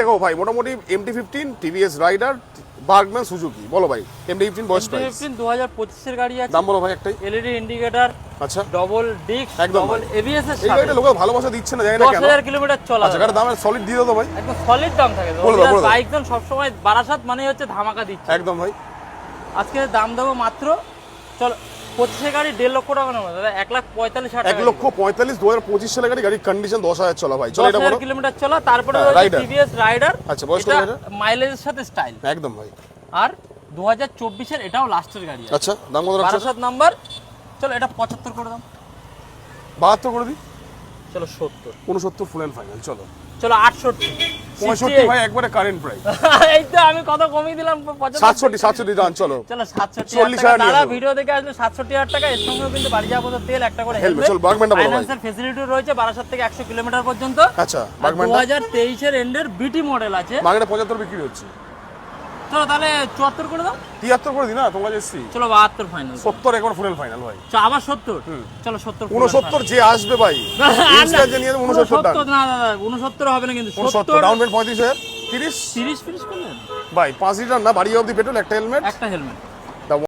দেখো ভাই মোটামুটি MT-15 TVS rider Bergman Suzuki বলো ভাই MT-15 বয়স প্রাইস MT-15 2025 এর গাড়ি আছে। দাম বলো ভাই একটাই। এলইডি ইন্ডিকেটর, আচ্ছা ডবল ডিস্ক, একদম ডবল ভাই। এবিএস এর এই সাথে গাড়িটা লোক ভালোবাসা দিচ্ছে না জানি না কেন। 10000 কিলোমিটার চলা। আচ্ছা গাড়ির দাম সলিড দিয়ে দাও ভাই। একদম সলিড দাম থাকে। বলে দাও, বলে দাও। বাইক জন সব সময় বারাসাত মানে হচ্ছে ধামাকা দিচ্ছে। একদম ভাই। আজকে দাম দেবো মাত্র চলো 25 গাড়ি 1.5 লক্ষ টাকা নেবো দাদা। 1,45,000 টাকা। 1,45,000 2025 সালের গাড়ি, গাড়ির কন্ডিশন 10,000 চলা ভাই। চলো এটা বলো। 10,000 কিলোমিটার চলা। তারপরে হ্যাঁ, রয়েছে রাইডার। TVS rider. আচ্ছা বয়স কত এটা? মাইলেজের সাথে স্টাইল একদম ভাই। আর 2024 এর এটাও লাস্টের গাড়ি আছে। আচ্ছা দাম কত রাখছো? বারাসাত নাম্বার। চলো এটা 75 করে দাম। 72 করে দিই। চলো 70। 69 ফুল এন্ড ফাইনাল। চলো 68 65 ভাই একবারে কারেন্ট প্রাইস। এই তো আমি কত কমিয়ে দিলাম 67 দাম। চলো 67,000 টাকা। তারা ভিডিও দেখে আসলে 67,000 টাকা। এর সঙ্গে কিন্তু বাড়ি যাওয়ার পথে তেল একটা করে হেলমেট। চল বার্গম্যানটা বলো ভাই। ফাইন্যান্সের ফ্যাসিলিটি রয়েছে বারাসাত থেকে 100 কিলোমিটার পর্যন্ত। আচ্ছা বার্গম্যানটা 2023 এর এন্ডের বিটি মডেল আছে। মার্কেটে 75 বিক্রি হচ্ছে। চলো তাহলে 74 করে দাও। 73 করে দিই না তোমরা এসছি। চলো 72 ফাইনাল। 70 একবার ফুল এন্ড ফাইনাল ভাই। আবার 70। চলো 70 69 যে আসবে ভাই ইনস্ট্যান্ট যে নিয়ে 69 টাকা। না দাদা 69 হবে না কিন্তু 69 ডাউন পেমেন্ট 35,000 30 30 করলেন ভাই 5 লিটার না বাড়ি অবধি পেট্রোল একটা হেলমেট একটা হেলমেট